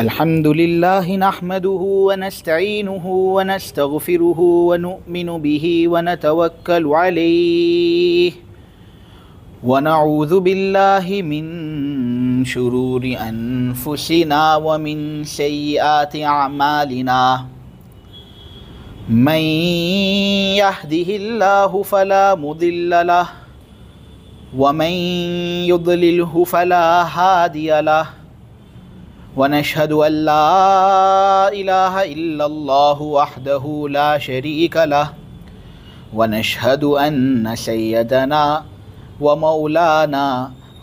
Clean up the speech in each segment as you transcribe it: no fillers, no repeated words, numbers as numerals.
الحمدللہ نحمده ونستعینه ونستغفره ونؤمن به ونتوکل علیہ ونعوذ باللہ من شرور انفسنا ومن سیئات اعمالنا من يهده اللہ فلا مضل له ومن يضلله فلا هادي له ونشهد أن لا إله إلا الله وحده لا شريك له ونشهد أن سيدنا ومولانا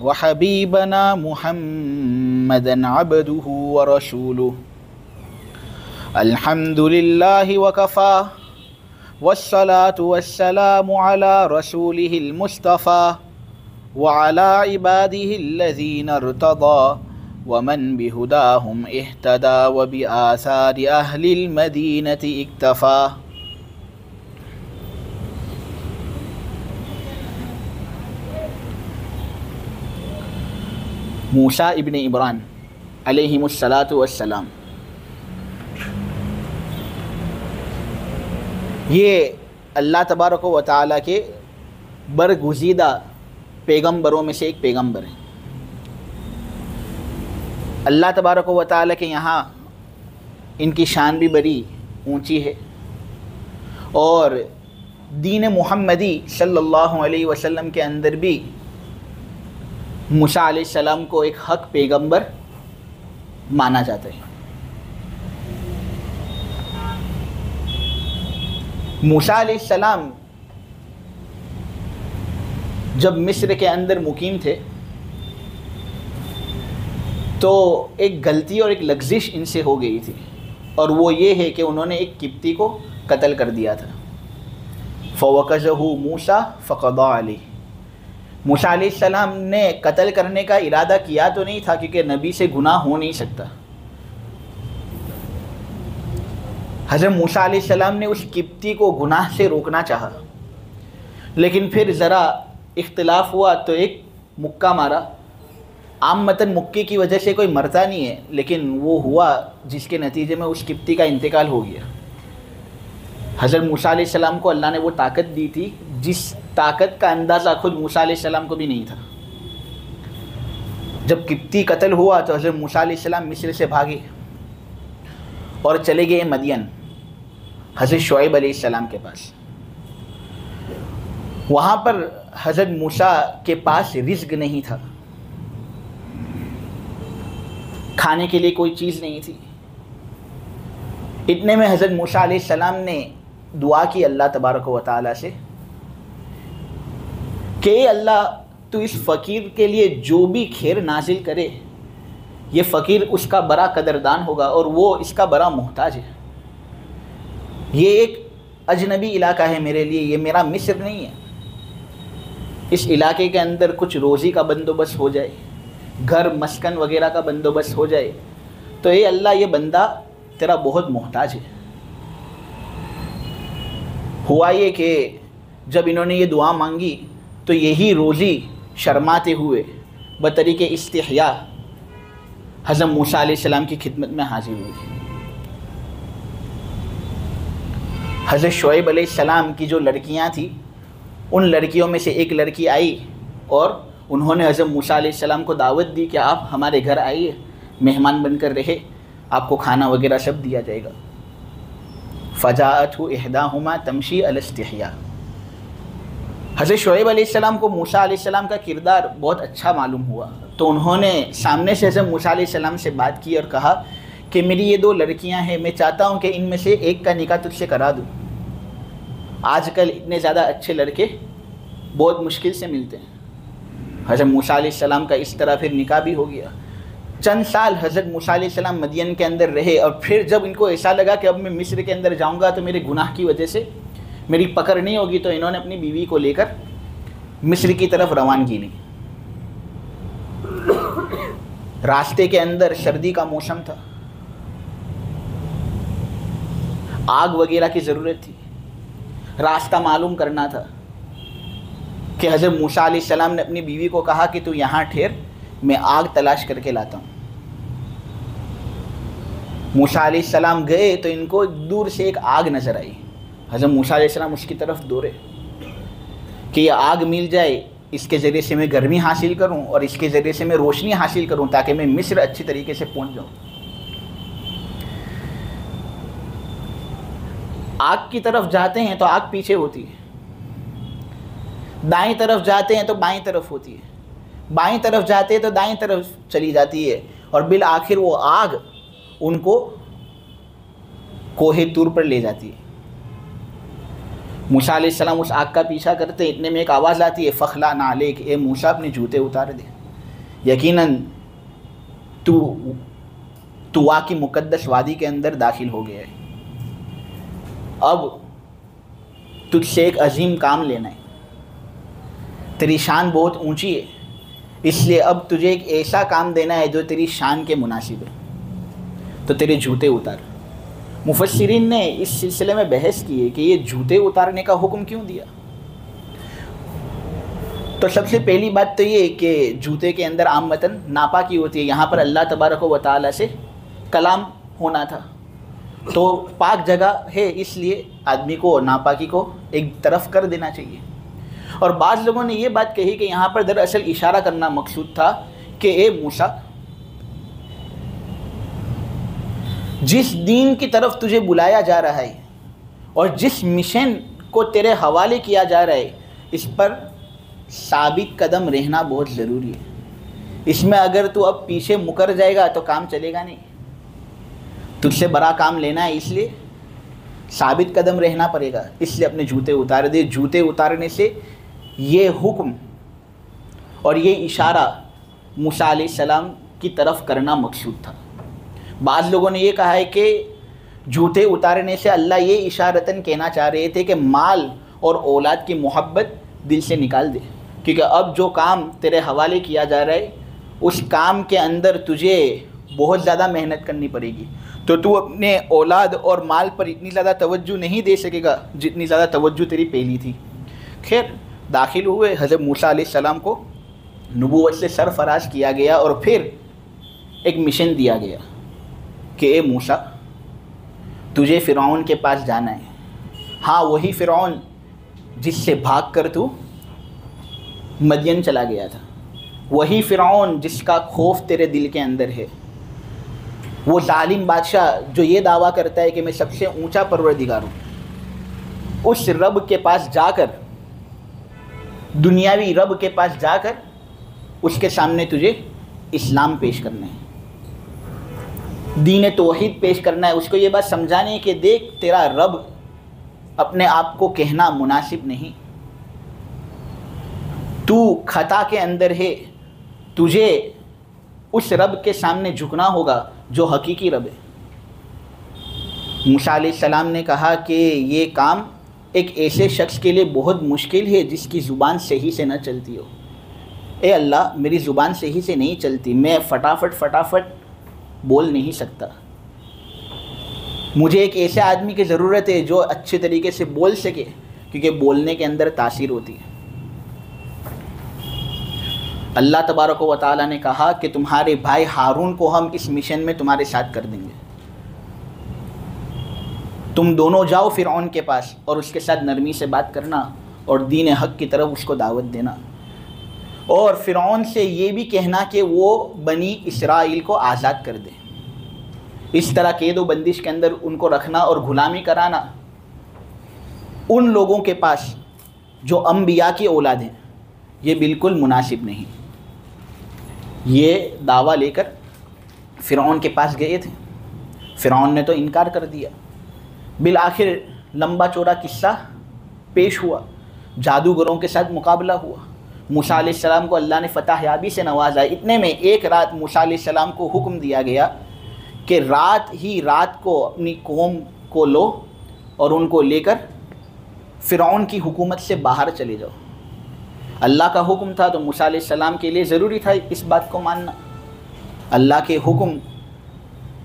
وحبيبنا محمدا عبده ورسوله الحمد لله وكفى والصلاة والسلام على رسوله المصطفى وعلى عباده الذين ارتضى ومن بهداهم اهتدى وبآثار أهل المدينة اكتفى موسیٰ ابن عمران علیہم الصلاۃ والسلام، یہ اللہ تبارک و تعالیٰ کے برگزیدہ پیغمبروں میں سے ایک پیغمبر ہیں۔ اللہ تبارک و تعالیٰ کے یہاں ان کی شان بھی بڑی اونچی ہے، اور دین محمدی صلی اللہ علیہ وسلم کے اندر بھی موسیٰ علیہ السلام کو ایک حق پیغمبر مانا جاتا ہے۔ موسیٰ علیہ السلام جب مصر کے اندر مقیم تھے تو ایک غلطی اور ایک لغزش ان سے ہو گئی تھی، اور وہ یہ ہے کہ انہوں نے ایک قبطی کو قتل کر دیا تھا۔ فَوَكَزَهُ مُوسَى فَقَضَى عَلَيْهِ، موسیٰ علیہ السلام نے قتل کرنے کا ارادہ کیا تو نہیں تھا، کیونکہ نبی سے گناہ ہو نہیں سکتا۔ حضرت موسیٰ علیہ السلام نے اس قبطی کو گناہ سے روکنا چاہا، لیکن پھر ذرا اختلاف ہوا تو ایک مکہ مارا۔ عامتاً مکے کی وجہ سے کوئی مرتا نہیں ہے، لیکن وہ ہوا جس کے نتیجے میں اس قبطی کا انتقال ہو گیا۔ حضرت موسیٰ علیہ السلام کو اللہ نے وہ طاقت دی تھی جس طاقت کا اندازہ خود موسیٰ علیہ السلام کو بھی نہیں تھا۔ جب قبطی قتل ہوا تو حضرت موسیٰ علیہ السلام مصر سے بھاگے اور چلے گئے مدین حضرت شعیب علیہ السلام کے پاس۔ وہاں پر حضرت موسیٰ کے پاس رزق نہیں تھا، کھانے کے لیے کوئی چیز نہیں تھی۔ اتنے میں حضرت موسیٰ علیہ السلام نے دعا کی اللہ تبارک و تعالیٰ سے کہ اے اللہ، تو اس فقیر کے لیے جو بھی خیر نازل کرے، یہ فقیر اس کا بڑا قدردان ہوگا اور وہ اس کا بڑا محتاج ہے۔ یہ ایک اجنبی علاقہ ہے میرے لیے، یہ میرا مصر نہیں ہے۔ اس علاقے کے اندر کچھ روزی کا بندوبست ہو جائے، گھر مسکن وغیرہ کا بندوبست ہو جائے، تو اے اللہ، یہ بندہ تیرا بہت محتاج ہے۔ ہوا یہ کہ جب انہوں نے یہ دعا مانگی تو یہی روزی شرماتے ہوئے بطریق استحیاء حضرت موسیٰ علیہ السلام کی خدمت میں حاضر ہوئی۔ حضرت شعیب علیہ السلام کی جو لڑکیاں تھیں، ان لڑکیوں میں سے ایک لڑکی آئی اور انہوں نے حضرت موسیٰ علیہ السلام کو دعوت دی کہ آپ ہمارے گھر آئیے، مہمان بن کر رہے، آپ کو کھانا وغیرہ سب دیا جائے گا۔ فَجَاءَتْهُ إِحْدَاهُمَا تَمْشِي عَلَى اسْتِحْيَاءٍ۔ حضرت شعیب علیہ السلام کو موسیٰ علیہ السلام کا کردار بہت اچھا معلوم ہوا، تو انہوں نے سامنے سے حضرت موسیٰ علیہ السلام سے بات کی اور کہا کہ میری یہ دو لڑکیاں ہیں، میں چاہتا ہوں کہ ان میں سے ایک کا نکاح تجھ سے کرا دوں۔ آج کل اتنے زیادہ اچھے لڑکے بہت مشکل سے ملتے ہیں۔ حضرت موسیٰ علیہ السلام کا اس طرح پھر نکاح بھی ہو گیا۔ چند سال حضرت موسیٰ علیہ السلام مدین کے اندر رہے، اور پھر جب ان کو ایسا لگا کہ اب میں مصر کے اندر جاؤں گا تو میرے گناہ کی وجہ سے میری پکڑ نہیں ہوگی، تو انہوں نے اپنی بیوی کو لے کر مصر کی طرف روانگی لی۔ راستے کے اندر سردی کا موسم تھا، آگ وغیرہ کی ضرورت تھی، راستہ معلوم کرنا تھا کہ حضرت موسیٰ علیہ السلام نے اپنی بیوی کو کہا کہ تو یہاں ٹھہر، میں آگ تلاش کر کے لاتا ہوں۔ موسیٰ علیہ السلام گئے تو ان کو دور سے ایک آگ نظر آئی۔ حضرت موسیٰ علیہ السلام اس کی طرف دوڑے کہ یہ آگ مل جائے، اس کے ذریعے سے میں گرمی حاصل کروں اور اس کے ذریعے سے میں روشنی حاصل کروں تاکہ میں مصر اچھی طریقے سے پہنچ جاؤں۔ آگ کی طرف جاتے ہیں تو آگ پیچھے ہوتی ہے، دائیں طرف جاتے ہیں تو بائیں طرف ہوتی ہے، بائیں طرف جاتے ہیں تو دائیں طرف چلی جاتی ہے، اور بالآخر وہ آگ ان کو کوہ طور پر لے جاتی ہے۔ موسیٰ علیہ السلام اس آگ کا پیچھا کرتے، اتنے میں ایک آواز آتی ہے، فخلا نعلیک، اے موسیٰ اپنے جوتے اتار دے، یقیناً تو واقعی مقدس وادی کے اندر داخل ہو گیا ہے، اب تجھ سے ایک عظیم کام لینا ہے، تیری شان بہت اونچی ہے، اس لیے اب تجھے ایک ایسا کام دینا ہے جو تیری شان کے مناسب ہے، تو تیرے جوتے اتار۔ مفسرین نے اس سلسلے میں بحث کی ہے کہ یہ جوتے اتارنے کا حکم کیوں دیا؟ تو سب سے پہلی بات تو یہ کہ جوتے کے اندر عامتاً ناپاکی ہوتی ہے، یہاں پر اللہ تبارک و تعالیٰ سے کلام ہونا تھا، تو پاک جگہ ہے، اس لیے آدمی کو ناپاکی کو ایک طرف کر دینا چاہیے۔ اور بعض لوگوں نے یہ بات کہی کہ یہاں پر دراصل اشارہ کرنا مقصود تھا کہ اے موسیٰ، جس دین کی طرف تجھے بلایا جا رہا ہے اور جس مشن کو تیرے حوالے کیا جا رہا ہے، اس پر ثابت قدم رہنا بہت ضروری ہے۔ اس میں اگر تو اب پیچھے مکر جائے گا تو کام چلے گا نہیں، تجھ سے بڑا کام لینا ہے، اس لیے ثابت قدم رہنا پڑے گا، اس لیے اپنے جوتے اتار دے۔ جوتے اتارنے سے یہ حکم اور یہ اشارہ موسیٰ علیہ السلام کی طرف کرنا مقصود تھا۔ بعض لوگوں نے یہ کہا ہے کہ جوتے اتارنے سے اللہ یہ اشارتاً کہنا چاہ رہے تھے کہ مال اور اولاد کی محبت دل سے نکال دے، کیونکہ اب جو کام تیرے حوالے کیا جا رہا ہے اس کام کے اندر تجھے بہت زیادہ محنت کرنی پڑے گی، تو اپنے اولاد اور مال پر اتنی زیادہ توجہ نہیں دے سکے گا جتنی زیادہ توجہ تیری پہلی تھی۔ خیر، داخل ہوئے، حضرت موسیٰ علیہ السلام کو نبوت سے سرفراز کیا گیا اور پھر ایک مشن دیا گیا کہ اے موسیٰ، تجھے فرعون کے پاس جانا ہے، ہاں وہی فرعون جس سے بھاگ کر تو مدین چلا گیا تھا، وہی فرعون جس کا خوف تیرے دل کے اندر ہے، وہ ظالم بادشاہ جو یہ دعویٰ کرتا ہے کہ میں سب سے اونچا پروردگار ہوں، اس رب کے پاس جا کر، دنیاوی رب کے پاس جا کر اس کے سامنے تجھے اسلام پیش کرنا ہے، دین توحید پیش کرنا ہے، اس کو یہ بات سمجھانے کہ دیکھ تیرا رب اپنے آپ کو کہنا مناسب نہیں، تو خطا کے اندر ہے، تجھے اس رب کے سامنے جھکنا ہوگا جو حقیقی رب ہے۔ موسیٰ علیہ السلام نے کہا کہ یہ کام ایک ایسے شخص کے لیے بہت مشکل ہے جس کی زبان صحیح سے نہ چلتی ہو۔ اے اللہ، میری زبان صحیح سے نہیں چلتی، میں فٹافٹ بول نہیں سکتا، مجھے ایک ایسے آدمی کی ضرورت ہے جو اچھے طریقے سے بول سکے، کیونکہ بولنے کے اندر تاثیر ہوتی ہے۔ اللہ تبارک و تعالیٰ نے کہا کہ تمہارے بھائی ہارون کو ہم اس مشن میں تمہارے ساتھ کر دیں گے، تم دونوں جاؤ فرعون کے پاس اور اس کے ساتھ نرمی سے بات کرنا اور دین حق کی طرف اس کو دعوت دینا، اور فرعون سے یہ بھی کہنا کہ وہ بنی اسرائیل کو آزاد کر دے، اس طرح قید و بندش کے اندر ان کو رکھنا اور غلامی کرانا ان لوگوں کے پاس جو انبیاء کی اولاد ہیں یہ بالکل مناسب نہیں۔ یہ دعویٰ لے کر فرعون کے پاس گئے تھے، فرعون نے تو انکار کر دیا، بالآخر لمبا چوڑا قصہ پیش ہوا، جادوگروں کے ساتھ مقابلہ ہوا، موسیٰ علیہ السلام کو اللہ نے فتح یابی سے نوازا۔ اتنے میں ایک رات موسیٰ علیہ السلام کو حکم دیا گیا کہ رات کو اپنی قوم کو لو اور ان کو لے کر فرعون کی حکومت سے باہر چلے جاؤ۔ اللہ کا حکم تھا تو موسیٰ علیہ السلام کے لیے ضروری تھا اس بات کو ماننا، اللہ کے حکم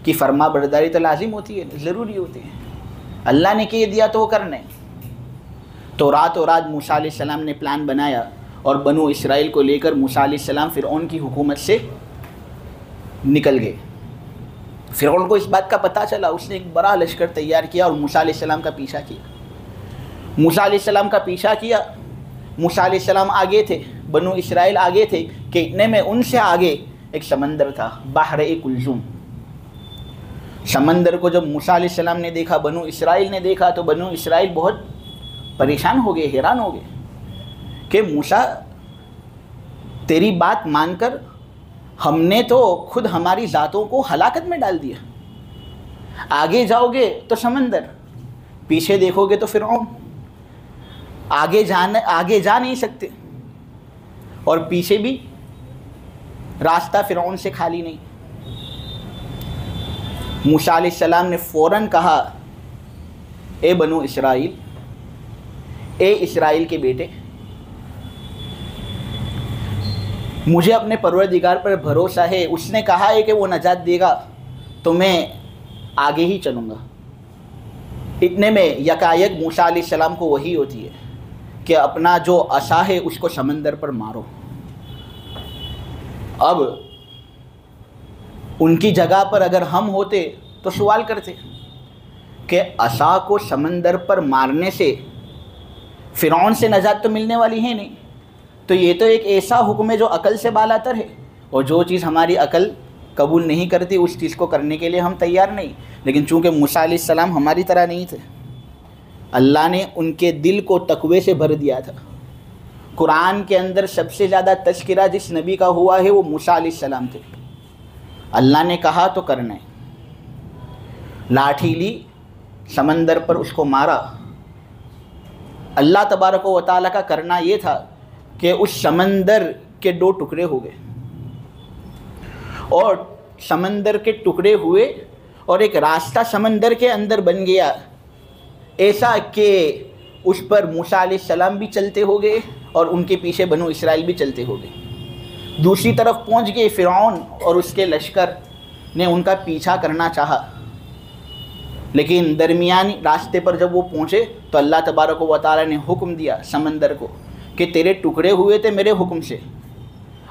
کی فرما برداری تو لازم ہوتی ہے، ضروری ہوتی ہے، اللہ نے کہہ دیا تو وہ کرنے۔ تو رات موسیٰ علیہ السلام نے پلان بنایا اور بنو اسرائیل کو لے کر موسیٰ علیہ السلام فرعون کی حکومت سے نکل گئے۔ فرعون کو اس بات کا پتہ چلا، اس نے ایک بڑا لشکر تیار کیا اور موسیٰ علیہ السلام کا پیچھا کیا۔ موسیٰ علیہ السلام کا پیچھا کیا، موسیٰ علیہ السلام آگے تھے، بنو اسرائیل آگے تھے کہ اتنے میں ان سے آگے ایک سمندر تھا، بحر کلثوم۔ سمندر کو جب موسیٰ علیہ السلام نے دیکھا، بنو اسرائیل نے دیکھا، تو بنو اسرائیل بہت پریشان ہو گئے، حیران ہو گئے کہ موسیٰ تیری بات مان کر ہم نے تو خود ہماری ذاتوں کو ہلاکت میں ڈال دیا، آگے جاؤ گے تو سمندر، پیچھے دیکھو گے تو فرعون، آگے جا نہیں سکتے، اور پیچھے بھی راستہ فرعون سے خالی نہیں۔ موسیٰ علیہ السلام نے فوراً کہا، اے بنو اسرائیل، اے اسرائیل کے بیٹے، مجھے اپنے پروردگار پر بھروسہ ہے، اس نے کہا ہے کہ وہ نجات دے گا تو میں آگے ہی چلوں گا۔ اتنے میں یکایک موسیٰ علیہ السلام کو وحی ہوتی ہے کہ اپنا جو عصا ہے اس کو سمندر پر مارو۔ اب ان کی جگہ پر اگر ہم ہوتے تو سوال کرتے کہ عصا کو سمندر پر مارنے سے فرعون سے نجات تو ملنے والی ہے نہیں، تو یہ تو ایک ایسا حکم ہے جو عقل سے بالاتر ہے، اور جو چیز ہماری عقل قبول نہیں کرتی اس چیز کو کرنے کے لیے ہم تیار نہیں۔ لیکن چونکہ موسیٰ علیہ السلام ہماری طرح نہیں تھے، اللہ نے ان کے دل کو تقوی سے بھر دیا تھا۔ قرآن کے اندر سب سے زیادہ تذکرہ جس نبی کا ہوا ہے وہ موسیٰ علیہ السلام تھے۔ اللہ نے کہا تو کرنا ہے، لاٹھی لی، سمندر پر اس کو مارا۔ اللہ تبارک و تعالیٰ کا کرنا یہ تھا کہ اس سمندر کے 2 ٹکڑے ہو گئے، اور سمندر کے ٹکڑے ہوئے اور ایک راستہ سمندر کے اندر بن گیا، ایسا کہ اس پر موسیٰ علیہ السلام بھی چلتے ہو گئے اور ان کے پیچھے بنو اسرائیل بھی چلتے ہو گئے۔ دوسری طرف پہنچ گئے فرعون اور اس کے لشکر نے ان کا پیچھا کرنا چاہا، لیکن درمیانی راستے پر جب وہ پہنچے تو اللہ تبارک و تعالیٰ نے حکم دیا سمندر کو کہ تیرے ٹکڑے ہوئے تھے میرے حکم سے،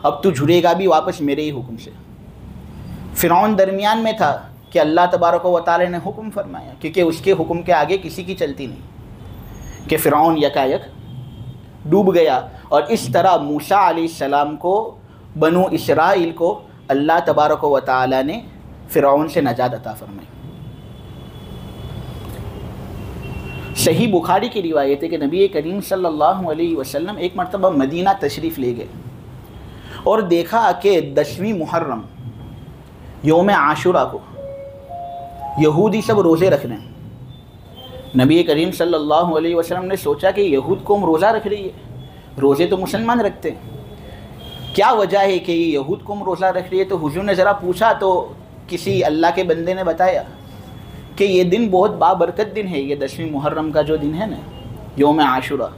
اب تو جڑے گا بھی واپس میرے ہی حکم سے۔ فرعون درمیان میں تھا کہ اللہ تبارک و تعالیٰ نے حکم فرمایا، کیونکہ اس کے حکم کے آگے کسی کی چلتی نہیں، کہ فرعون یکایک ڈوب گیا۔ اور اس طرح موسیٰ علیہ السلام کو، بنو اسرائیل کو اللہ تبارک و تعالیٰ نے فرعون سے نجات عطا فرمائی۔ صحیح بخاری کی روایت ہے کہ نبی کریم صلی اللہ علیہ وسلم ایک مرتبہ مدینہ تشریف لے گئے اور دیکھا کہ 10ویں محرم یوم عاشورہ کو یہودی سب روزے رکھ رہے ہیں۔ نبی کریم صلی اللہ علیہ وسلم نے سوچا کہ یہود قوم روزہ رکھ رہی ہے، روزے تو مسلمان رکھتے ہیں، کیا وجہ ہے کہ یہ یہود قوم روزہ رکھ رہی ہے؟ تو حضور نے ذرا پوچھا تو کسی اللہ کے بندے نے بتایا کہ یہ دن بہت بابرکت دن ہے، یہ 10ویں محرم کا جو دن ہے نا، یوم عاشورہ،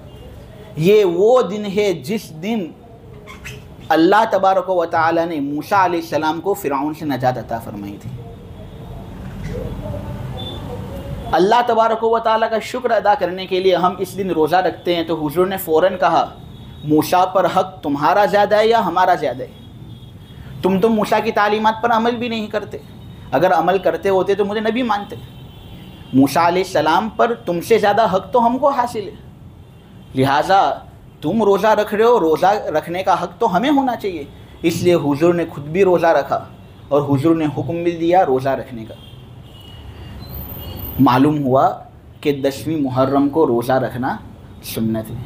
یہ وہ دن ہے جس دن اللہ تبارک و تعالیٰ نے موسیٰ علیہ السلام کو فرعون سے نجات عطا فرمائی تھی۔ اللہ تبارک و تعالیٰ کا شکر ادا کرنے کے لیے ہم اس دن روزہ رکھتے ہیں، تو حضور نے فوراً کہا موسیٰ پر حق تمہارا زیادہ ہے یا ہمارا زیادہ ہے؟ تم تو موسیٰ کی تعلیمات پر عمل بھی نہیں کرتے، اگر عمل کرتے ہوتے تو مجھے نبی مانتے۔ موسیٰ علیہ السلام پر تم سے زیادہ حق تو ہم کو حاصل ہے، لہٰذا تم روزہ رکھ رہے ہو، روزہ رکھنے کا حق تو ہمیں ہونا چاہیے۔ اس لیے حضور نے خود بھی روزہ رکھا اور حضور نے حکم بھی دیا روزہ رکھنے کا۔ معلوم ہوا کہ 10ویں محرم کو روزہ رکھنا سنت ہے،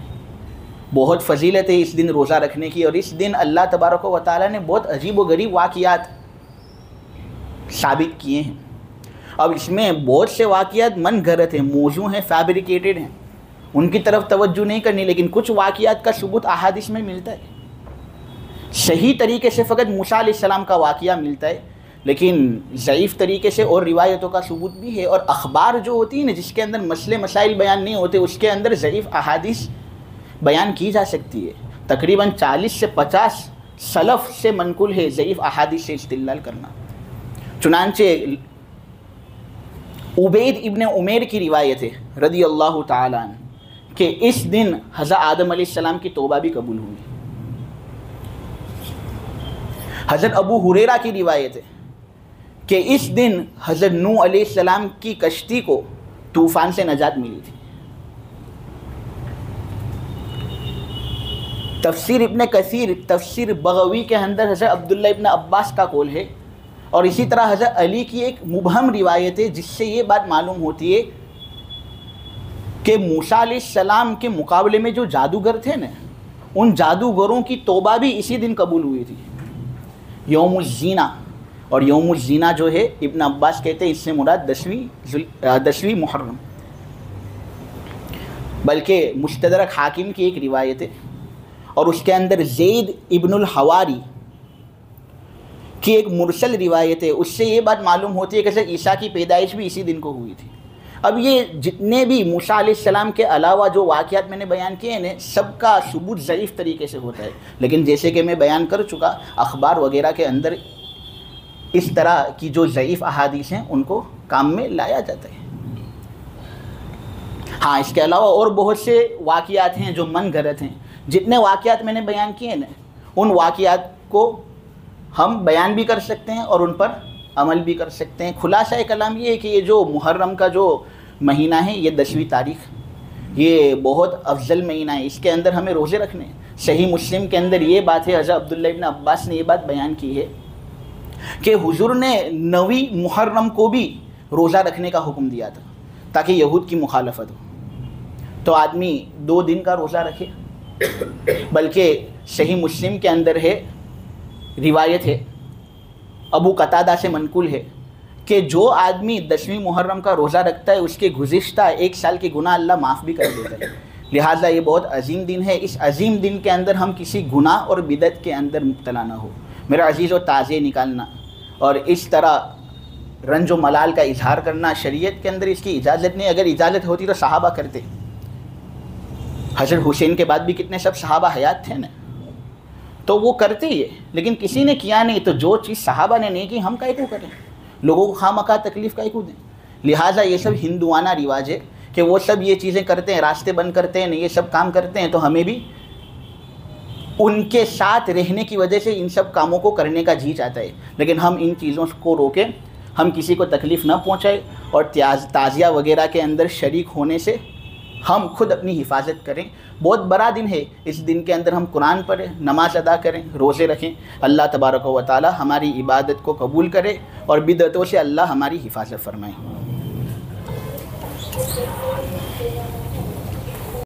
بہت فضیلت ہے اس دن روزہ رکھنے کی، اور اس دن اللہ تبارک و تعالیٰ نے بہت عجیب و غریب واقعات ثابت کیے ہیں۔ اب اس میں بہت سے واقعات من گھڑت ہیں، موضوع ہیں، فیبریکیٹڈ ہیں، ان کی طرف توجہ نہیں کرنی، لیکن کچھ واقعات کا ثبوت احادیث میں ملتا ہے۔ صحیح طریقے سے فقط موسیٰ علیہ السلام کا واقعہ ملتا ہے، لیکن ضعیف طریقے سے اور روایتوں کا ثبوت بھی ہے، اور اخبار جو ہوتی ہیں نا جس کے اندر مسئلے مسائل بیان نہیں ہوتے، اس کے اندر ضعیف احادیث بیان کی جا سکتی ہے۔ تقریباً 40 سے 50 سلف سے منقول ہے ضعیف احادیث سے استدلال کرنا۔ چنانچہ عبید ابن عمیر کی روایت ہے رضی اللہ تعالیٰ عنہ کہ اس دن حضرت آدم علیہ السلام کی توبہ بھی قبول ہوئی۔ حضرت ابو ہریرہ کی روایت ہے کہ اس دن حضرت نوح علیہ السلام کی کشتی کو طوفان سے نجات ملی تھی۔ تفسیر ابن کثیر، تفسیر بغوی کے اندر حضرت عبداللہ ابن عباس کا قول ہے، اور اسی طرح حضرت علی کی ایک مبہم روایت ہے جس سے یہ بات معلوم ہوتی ہے کہ موسیٰ علیہ السلام کے مقابلے میں جو جادوگر تھے نا، ان جادوگروں کی توبہ بھی اسی دن قبول ہوئی تھی، یوم الزینہ۔ اور یوم الزینہ جو ہے ابن عباس کہتے ہیں اس سے مراد 10ویں محرم، بلکہ مستدرک حاکم کی ایک روایت ہے، اور اس کے اندر زید ابن الحواری کی ایک مرسل روایت ہے، اس سے یہ بات معلوم ہوتی ہے کہ حضرت عیسیٰ کی پیدائش بھی اسی دن کو ہوئی تھی۔ اب یہ جتنے بھی موسیٰ علیہ السلام کے علاوہ جو واقعات میں نے بیان کیے ہیں سب کا ثبوت ضعیف طریقے سے ہوتا ہے، لیکن جیسے کہ میں بیان کر چکا اخبار وغیرہ کے اندر اس طرح کی جو ضعیف احادیث ہیں ان کو کام میں لایا جاتا ہے۔ ہاں، اس کے علاوہ اور بہت سے واقعات ہیں جو من گھڑت ہیں۔ جتنے واقعات میں نے بیان کیے نا ان واقعات کو ہم بیان بھی کر سکتے ہیں اور ان پر عمل بھی کر سکتے ہیں۔ خلاصہ کلام یہ ہے کہ یہ جو محرم کا جو مہینہ ہے یہ 10ویں تاریخ، یہ بہت افضل مہینہ ہے، اس کے اندر ہمیں روزے رکھنے ہیں۔ صحیح مسلم کے اندر یہ بات ہے، حضرت عبداللہ ابن عباس نے یہ بات بیان کی ہے کہ حضور نے 9ویں محرم کو بھی روزہ رکھنے کا حکم دیا تھا تاکہ یہود کی مخالفت ہو، تو آدمی 2 دن کا روزہ رکھے۔ بلکہ صحیح مسلم کے اندر ہے، روایت ہے، ابو قتادہ سے منقول ہے کہ جو آدمی 10ویں محرم کا روزہ رکھتا ہے اس کے گزشتہ 1 سال کے گناہ اللہ معاف بھی کر دیتا ہے۔ لہٰذا یہ بہت عظیم دن ہے، اس عظیم دن کے اندر ہم کسی گناہ اور بدعت کے اندر مبتلا نہ ہو۔ میرا عزیز و تعزیے نکالنا اور اس طرح رنج و ملال کا اظہار کرنا شریعت کے اندر اس کی اجازت نہیں۔ اگر اجازت ہوتی تو صحابہ کرتے۔ حضرت حسین کے بعد بھی کتنے سب صحابہ حیات تھے نا، تو وہ کرتے ہی ہے، لیکن کسی نے کیا نہیں، تو جو چیز صحابہ نے نہیں کی ہم کائے کو کریں، لوگوں کو خواہ مخواہ تکلیف کائے کو دیں۔ لہٰذا یہ سب ہندوانہ رواج ہے کہ وہ سب یہ چیزیں کرتے ہیں، راستے بند کرتے ہیں، یہ سب کام کرتے ہیں، تو ہمیں بھی ان کے ساتھ رہنے کی وجہ سے ان سب کاموں کو کرنے کا جی چاہتا ہے، لیکن ہم ان چیزوں کو روکیں، ہم کسی کو تکلیف نہ پہنچائیں، اور تعزیہ وغیرہ کے اندر شریک ہونے سے ہم خود اپنی حفاظت کریں۔ بہت بڑا دن ہے، اس دن کے اندر ہم قرآن پڑھیں، نماز ادا کریں، روزے رکھیں۔ اللہ تبارک و تعالی ہماری عبادت کو قبول کرے اور بدعتوں سے اللہ ہماری حفاظت فرمائے۔